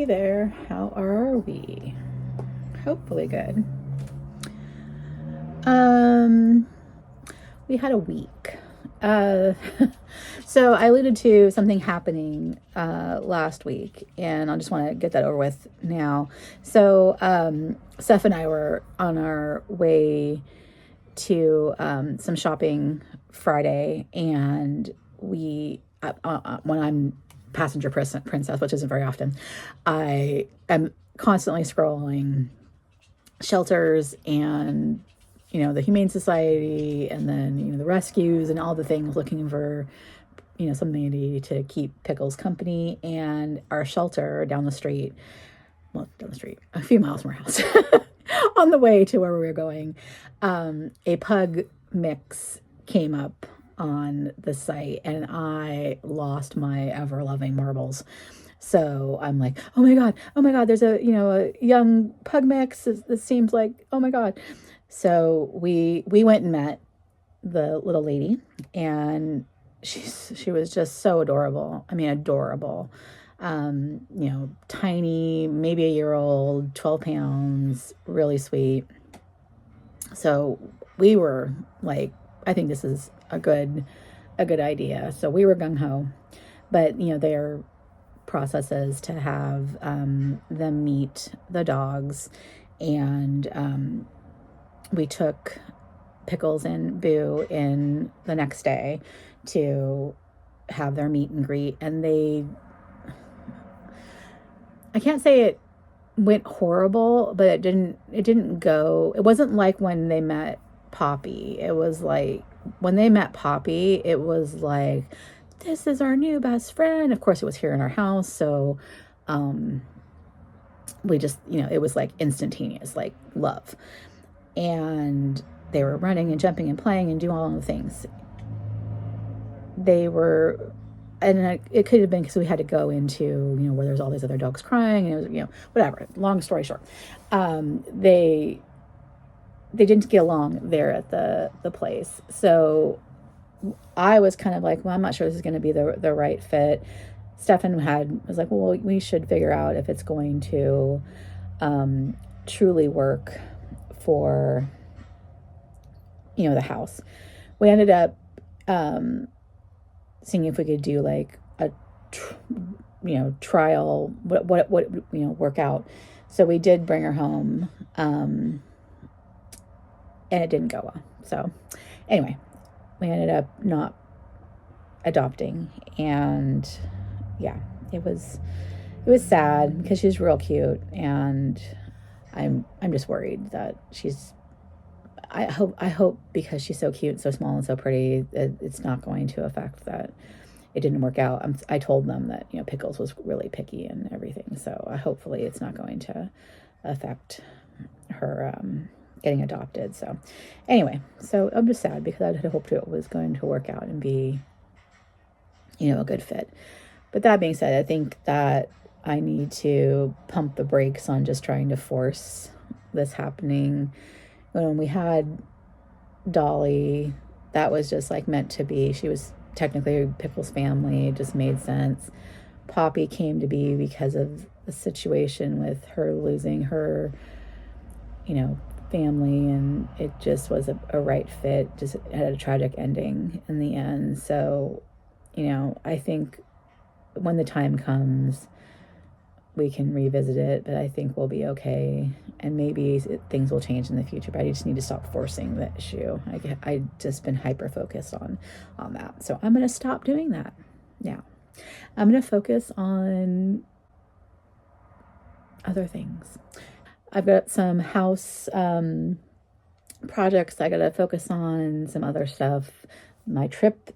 Hey there, how are we? Hopefully good. We had a week. So I alluded to something happening last week, and I just want to get that over with now. So Steph and I were on our way to some shopping Friday, and we when I'm passenger princess, which isn't very often, I am constantly scrolling shelters and the Humane Society, and then the rescues and all the things, looking for something to keep Pickles company. And our shelter down the street, a few miles from our house, on the way to where we were going, a pug mix came up on the site, and I lost my ever-loving marbles. So I'm like, oh my God, there's a young pug mix. This seems like, oh my God. So we went and met the little lady, and she was just so adorable. I mean, adorable. Tiny, maybe a year old, 12 pounds, really sweet. So we were like, I think this is a good idea. So we were gung-ho, but their processes to have them meet the dogs, and we took Pickles and Boo in the next day to have their meet and greet, and I can't say it went horrible, but it wasn't like when they met Poppy. It was like when they met Poppy, it was like, this is our new best friend. Of course, it was here in our house, so we just, it was like instantaneous, like love. And they were running and jumping and playing and doing all the things. They were, and it could have been because we had to go into, where there's all these other dogs crying, and it was, whatever. Long story short, they didn't get along there at the place. So I was kind of like, well, I'm not sure this is going to be the right fit. Stefan was like, well, we should figure out if it's going to truly work for the house. We ended up seeing if we could do like a trial, what work out. So we did bring her home, and it didn't go well. So anyway, we ended up not adopting, and yeah, it was sad because she's real cute, and I'm just worried that I hope because she's so cute, so small, and so pretty, it's not going to affect that it didn't work out. I told them that Pickles was really picky and everything, so hopefully it's not going to affect her getting adopted. So anyway, so I'm just sad because I had hoped it was going to work out and be a good fit. But that being said, I think that I need to pump the brakes on just trying to force this happening. When we had Dolly, that was just like meant to be. She was technically Pickles' family. It just made sense. Poppy came to be because of the situation with her losing her, family, and it just was a right fit. Just had a tragic ending in the end. So, I think when the time comes, we can revisit it, but I think we'll be okay, and maybe things will change in the future, but I just need to stop forcing the issue. I just been hyper focused on that, so I'm going to stop doing that now. I'm going to focus on other things. I've got some house projects I got to focus on, some other stuff, my trip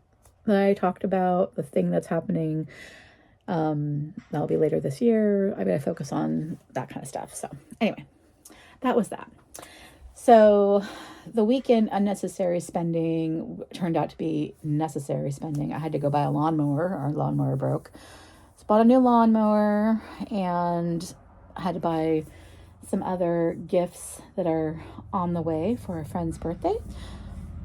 that I talked about, the thing that's happening. That'll be later this year. I gotta focus on that kind of stuff. So anyway, that was that. So the weekend unnecessary spending turned out to be necessary spending. I had to go buy a lawnmower. Our lawnmower broke. So bought a new lawnmower, and I had to buy some other gifts that are on the way for a friend's birthday.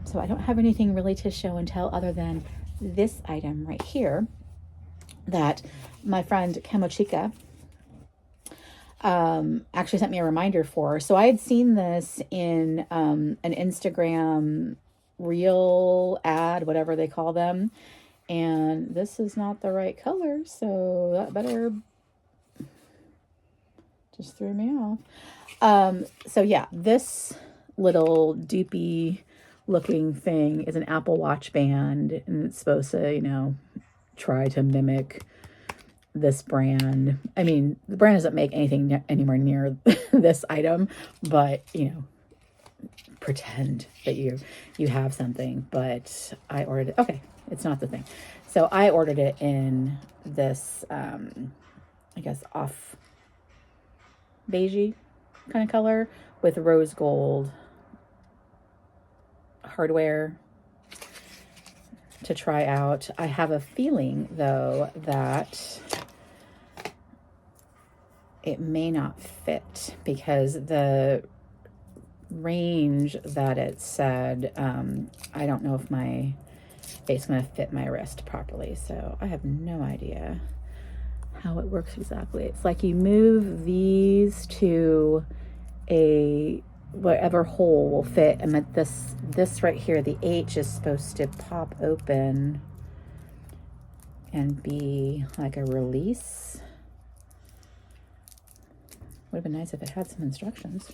So I don't have anything really to show and tell other than this item right here that my friend Kamochika actually sent me a reminder for. So I had seen this in an Instagram reel ad, whatever they call them. And this is not the right color, so that better just threw me off. So yeah, this little dupey looking thing is an Apple Watch band, and it's supposed to, try to mimic this brand. I mean, the brand doesn't make anything anywhere near this item, but pretend that you have something. But I ordered it. Okay, it's not the thing. So I ordered it in this I guess off beigey kind of color with rose gold hardware to try out. I have a feeling though that it may not fit because the range that it said, I don't know if my face is going to fit my wrist properly. So I have no idea how it works exactly. It's like you move these to a whatever hole will fit, and this right here, the H is supposed to pop open and be like a release. Would have been nice if it had some instructions.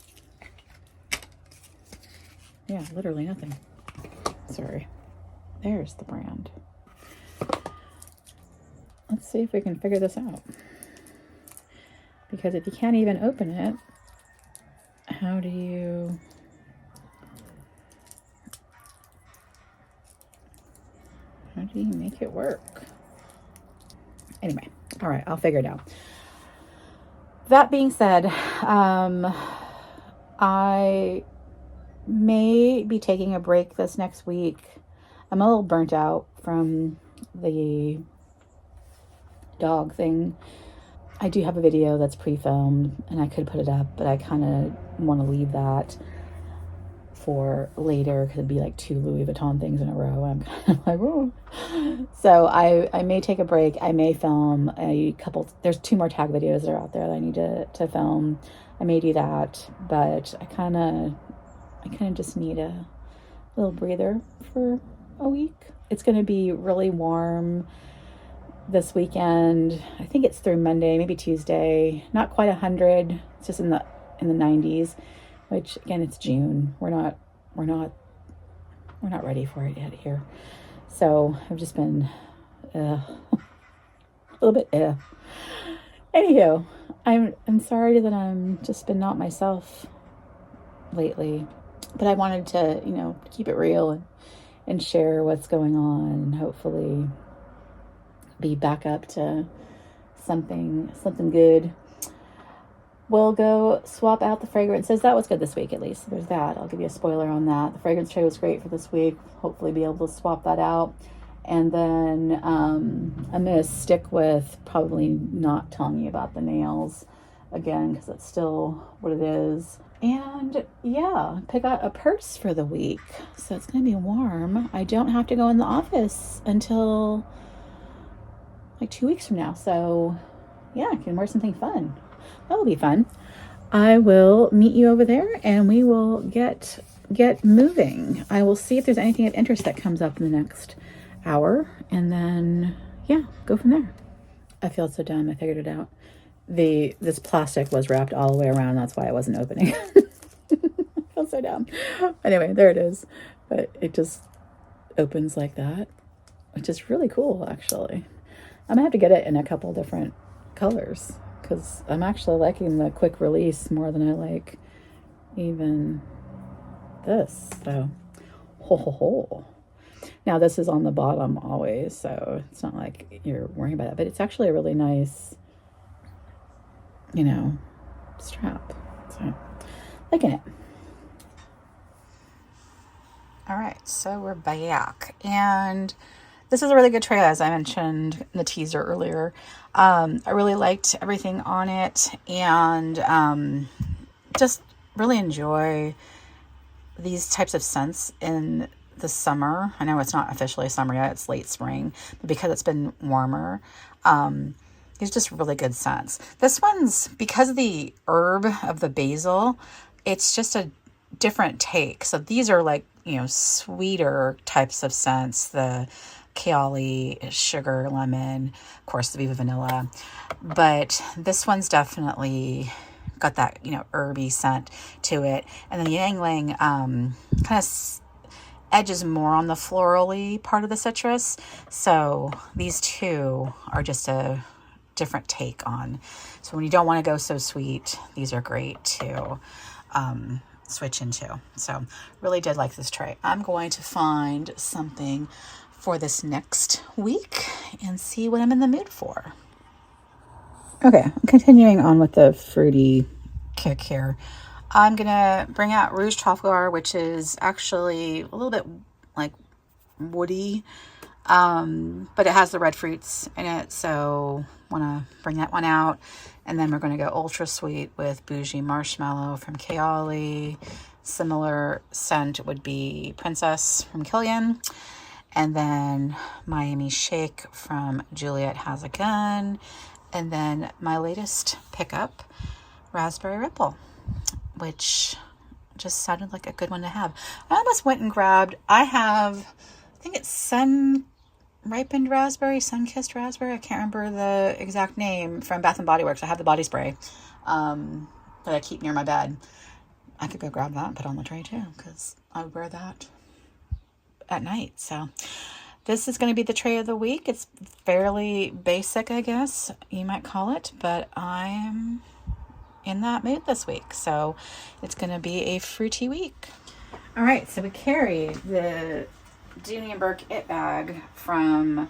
Yeah, literally nothing. Sorry. There's the brand. Let's see if we can figure this out. Because if you can't even open it, how do you... make it work? Anyway, all right, I'll figure it out. That being said, I may be taking a break this next week. I'm a little burnt out from the dog thing. I do have a video that's pre-filmed and I could put it up, but I kind of want to leave that for later because it'd be like 2 Louis Vuitton things in a row. I'm kind of like, whoa. So I may take a break. I may film a couple. There's 2 more tag videos that are out there that I need to film. I may do that, but I kind of just need a little breather for a week. It's going to be really warm this weekend. I think it's through Monday, maybe Tuesday. Not quite 100. It's just in the 90s, which again, it's June. We're not ready for it yet here. So I've just been a little bit Anywho, I'm sorry that I'm just been not myself lately, but I wanted to, keep it real and share what's going on and hopefully be back up to something good. We'll go swap out the fragrances. That was good this week, at least. There's that. I'll give you a spoiler on that. The fragrance tray was great for this week. Hopefully be able to swap that out. And then I'm going to stick with probably not telling you about the nails again, because that's still what it is. And yeah, pick out a purse for the week. So it's going to be warm. I don't have to go in the office until like 2 weeks from now. So yeah, I can wear something fun. That will be fun. I will meet you over there and we will get moving. I will see if there's anything of interest that comes up in the next hour and then yeah, go from there. I feel so dumb. I figured it out. This plastic was wrapped all the way around. That's why I wasn't opening. I feel so dumb. Anyway, there it is. But it just opens like that, which is really cool, actually. I'm gonna have to get it in a couple different colors because I'm actually liking the quick release more than I like even this. So, ho. Now this is on the bottom always, so it's not like you're worrying about it. But it's actually a really nice, strap. So, liking it. All right, so we're back, and this is a really good trailer, as I mentioned in the teaser earlier. I really liked everything on it, and just really enjoy these types of scents in the summer. I know it's not officially summer yet, it's late spring, but because it's been warmer, These are just really good scents. This one's, because of the herb of the basil, it's just a different take. So these are like, you know, sweeter types of scents. The Kayali, sugar, lemon, of course, the Viva vanilla. But this one's definitely got that, you know, herby scent to it. And then the Yangling kind of edges more on the florally part of the citrus. So these two are just a different take on. So when you don't want to go so sweet, these are great to switch into. So really did like this tray. I'm going to find something for this next week and see what I'm in the mood for. Okay, continuing on with the fruity kick here. I'm gonna bring out Rouge Trafalgar, which is actually a little bit like woody, but it has the red fruits in it, so want to bring that one out. And then we're going to go ultra sweet with Boujee Marshmallow from Kayali. Similar scent would be Princess from Killian. And then Miami Shake from Juliette Has a Gun. And then my latest pickup, Raspberry Ripple, which just sounded like a good one to have. I almost went and grabbed, I think it's sun-ripened raspberry, sun-kissed raspberry. I can't remember the exact name, from Bath & Body Works. I have the body spray that I keep near my bed. I could go grab that and put on the tray too, because I would wear that at night. So this is going to be the tray of the week. It's fairly basic, I guess you might call it, but I'm in that mood this week. So it's going to be a fruity week. All right, so we carry the Dooney & Bourke It bag from,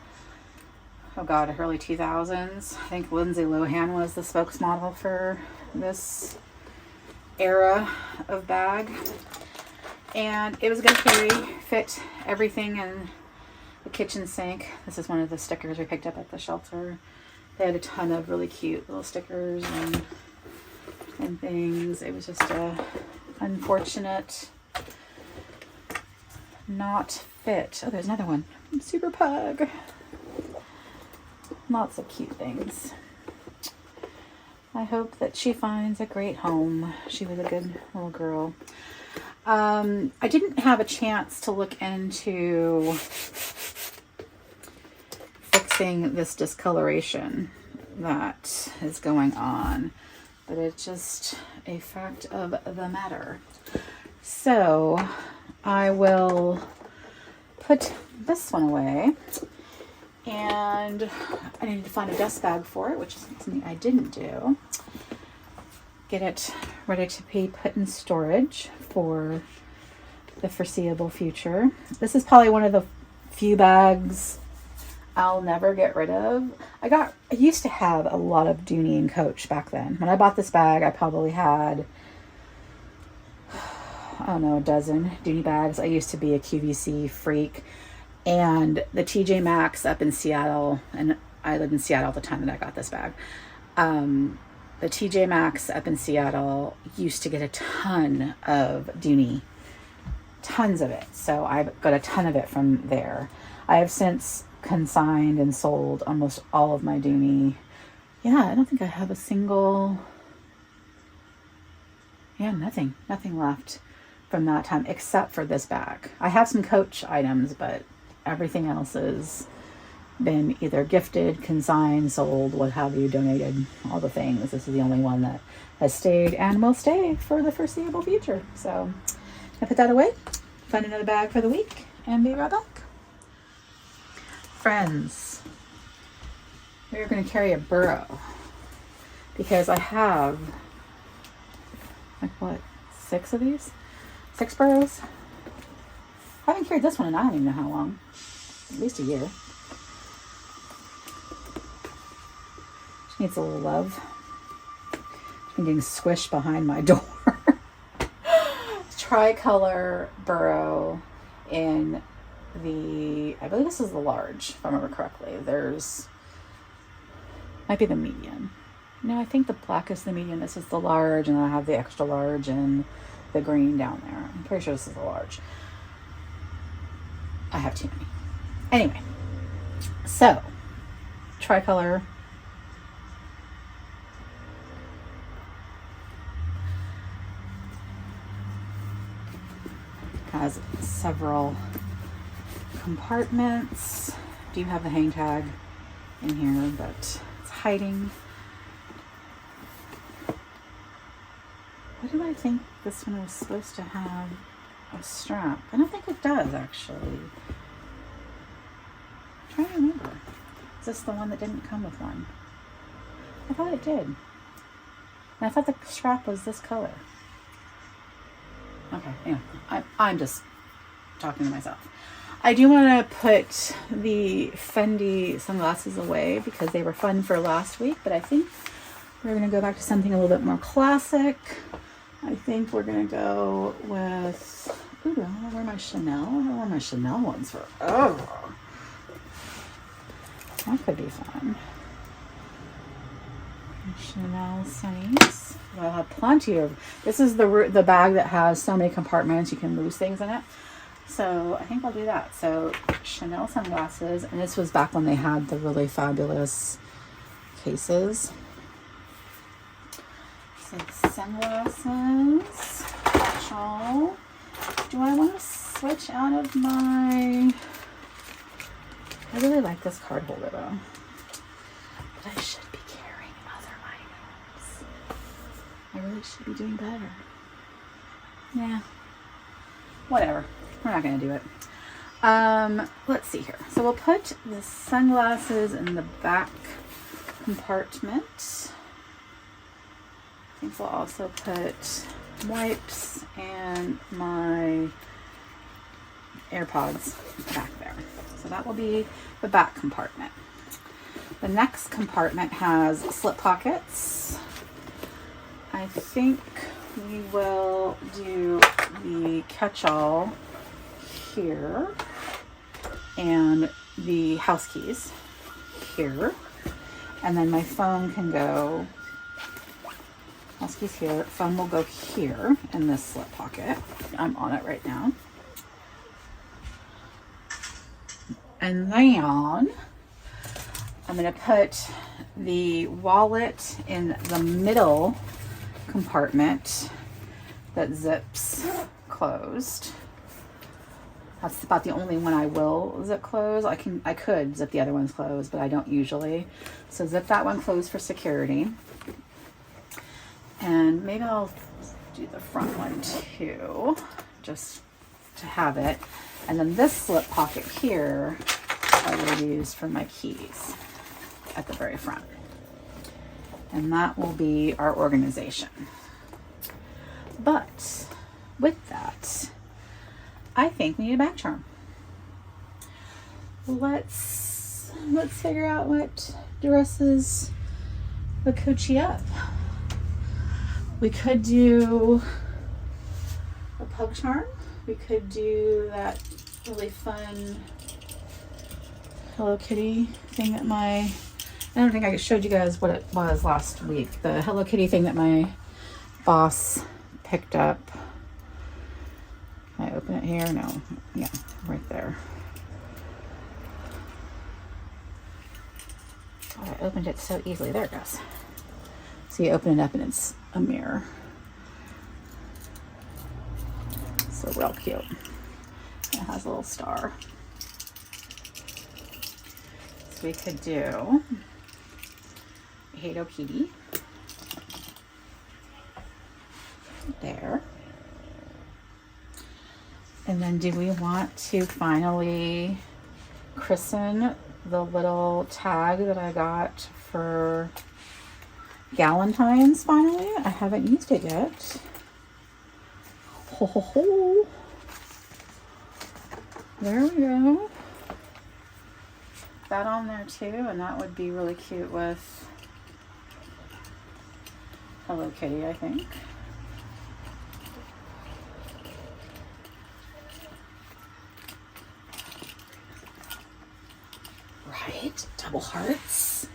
oh God, early 2000s. I think Lindsay Lohan was the spokesmodel for this era of bag. And it was going to fit everything in the kitchen sink. This is one of the stickers we picked up at the shelter. They had a ton of really cute little stickers and things. It was just a unfortunate not fit. Oh, there's another one. Super Pug. Lots of cute things. I hope that she finds a great home. She was a good little girl. I didn't have a chance to look into fixing this discoloration that is going on, but it's just a fact of the matter. So I will put this one away, and I need to find a dust bag for it, which is something I didn't do. Get it ready to be put in storage for the foreseeable future. This is probably one of the few bags I'll never get rid of. I used to have a lot of Dooney and Coach back then. When I bought this bag, I probably had, I don't know, a dozen Dooney bags. I used to be a QVC freak. And the TJ Maxx up in Seattle, and I lived in Seattle at the time that I got this bag. The TJ Maxx up in Seattle used to get a ton of Dooney. Tons of it. So I've got a ton of it from there. I have since consigned and sold almost all of my Dooney. Yeah, I don't think I have a single... Yeah, nothing left from that time except for this bag. I have some Coach items, but everything else has been either gifted, consigned, sold, what have you, donated, all the things. This is the only one that has stayed and will stay for the foreseeable future. So I put that away, find another bag for the week, and be right back. Friends, we're going to carry a Burough because I have, like, what, 6 of these? 6 Boroughs? I haven't carried this one in I don't even know how long. At least a year. She needs a little love. She's been getting squished behind my door. Tricolor Burough in the, I believe this is the large, if I remember correctly. There's, might be the medium. No, I think the black is the medium. This is the large, and I have the extra large and the green down there. I'm pretty sure this is the large. I have too many. Anyway, so tricolor has several compartments. Do have the hang tag in here, but it's hiding. What do I think this one was supposed to have a strap? I don't think it does, actually. I'm trying to remember. Is this the one that didn't come with one? I thought it did. And I thought the strap was this color. Okay, yeah, I'm just talking to myself. I do want to put the Fendi sunglasses away because they were fun for last week, but I think we're going to go back to something a little bit more classic. I think we're going to go with, ooh, I don't know where my Chanel, I don't know where my Chanel ones were. Oh, that could be fun. Chanel Sunnies. I'll have plenty of, this is the bag that has so many compartments, you can lose things in it. So I think I'll do that. So Chanel sunglasses, and this was back when they had the really fabulous cases. So sunglasses, catch-all. Do I want to switch out of my, I really like this card holder though. But I should be carrying other items. I really should be doing better. Yeah. Whatever. We're not going to do it. Let's see here. So we'll put the sunglasses in the back compartment. I think we'll also put wipes and my AirPods back there. So that will be the back compartment. The next compartment has slip pockets. I think we will do the catch-all here and the house keys here, and then my phone can go, house keys here, phone will go here in this slip pocket. I'm on it right now. And then I'm going to put the wallet in the middle compartment that zips closed. That's about the only one I will zip close. I could zip the other ones closed, but I don't usually. So zip that one closed for security. And maybe I'll do the front one too, just to have it. And then this slip pocket here, I will use for my keys at the very front. And that will be our organization. But with that, I think we need a back charm. Let's figure out what dresses the coochie up. We could do a pug charm. We could do that really fun Hello Kitty thing that I don't think I showed you guys what it was last week. The Hello Kitty thing that my boss picked up. Can I open it here? No. Yeah, right there. Oh, I opened it so easily. There it goes. So you open it up and it's a mirror. So real cute. It has a little star. So we could do Hello Kitty. There. And then do we want to finally christen the little tag that I got for Galentine's finally? I haven't used it yet. Ho ho ho. There we go. That on there too, and that would be really cute with Hello Kitty, I think. Right? Double hearts?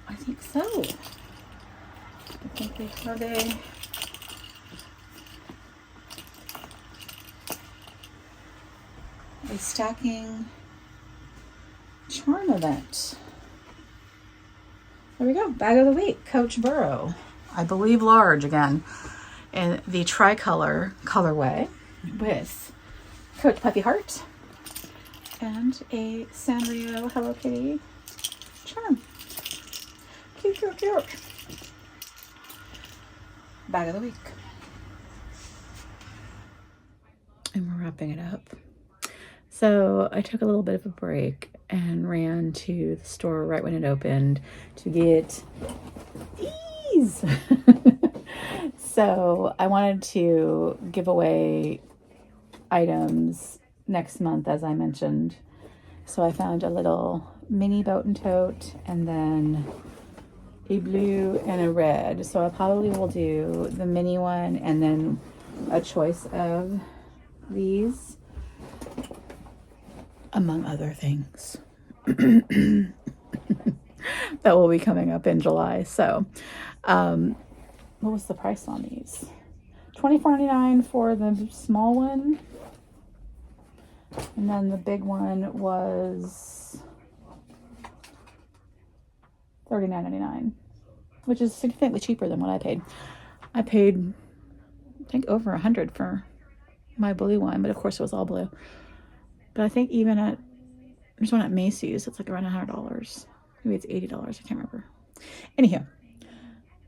I think so. I think they have a stacking charm event. There we go. Bag of the week, Coach Burough. I believe large again in the tricolor colorway. with Coach Puppy Heart and a Sanrio Hello Kitty charm. Cute, cute, cute. Bag of the week. And we're wrapping it up. So I took a little bit of a break and ran to the store right when it opened to get these. So I wanted to give away items next month, as I mentioned. So I found a little mini boat and tote, and then a blue and a red. So I probably will do the mini one and then a choice of these, among other things. That will be coming up in July. So what was the price on these? $24.99 for the small one, and then the big one was $39.99, which is significantly cheaper than what I paid. I paid, I think, over $100 for my blue one, but of course it was all blue. But I think even at, there's one at Macy's, it's like around $100. Maybe it's $80, I can't remember. Anywho,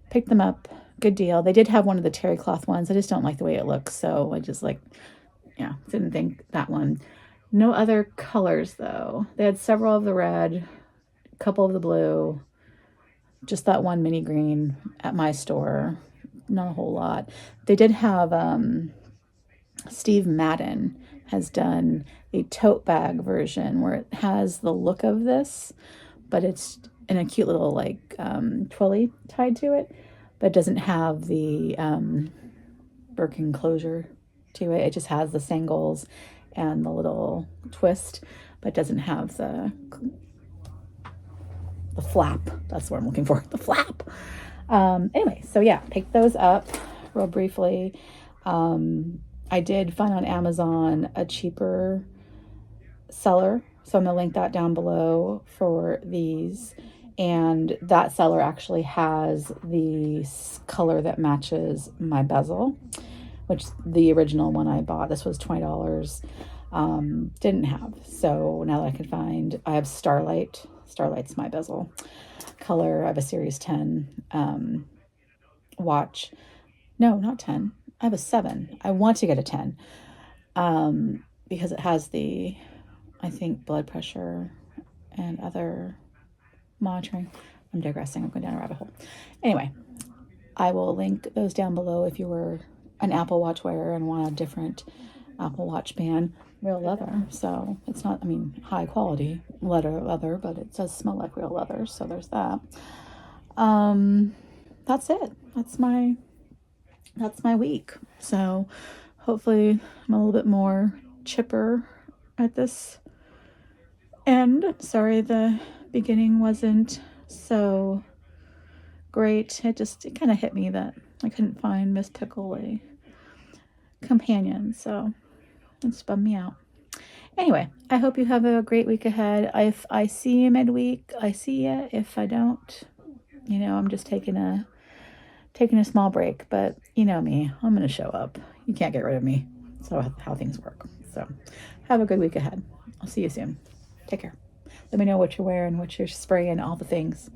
picked them up, good deal. They did have one of the terry cloth ones. I just don't like the way it looks, so I just didn't think that one. No other colors though. They had several of the red, a couple of the blue, just that one mini green at my store. Not a whole lot. They did have Steve Madden has done a tote bag version where it has the look of this, but it's in a cute little like twilly tied to it, but it doesn't have the Birkin closure to it. It just has the sangles and the little twist, but doesn't have the flap. That's what I'm looking for, the flap. Anyway, so yeah, picked those up real briefly. I did find on Amazon a cheaper seller, so I'm going to link that down below for these. And that seller actually has the color that matches my bezel, which the original one I bought, this was $20, didn't have. So now that I can find, I have Starlight. Starlight's my bezel color. I have a Series 10 watch. No, not 10. I have a 7. I want to get a 10 because it has the, I think, blood pressure and other monitoring. I'm digressing. I'm going down a rabbit hole. Anyway, I will link those down below if you were an Apple Watch wearer and want a different Apple Watch band. Real leather, so it's not, I mean, high quality leather, but it does smell like real leather, so there's that. That's it. That's my week. So hopefully I'm a little bit more chipper at this end. Sorry the beginning wasn't so great. It kind of hit me that I couldn't find Miss Pickle a companion, so it's bummed me out. Anyway, I hope you have a great week ahead. If I see you midweek, I see you. If I don't, I'm just taking a small break, but you know me, I'm going to show up. You can't get rid of me. So how things work. So have a good week ahead. I'll see you soon. Take care. Let me know what you're wearing, what you're spraying, all the things.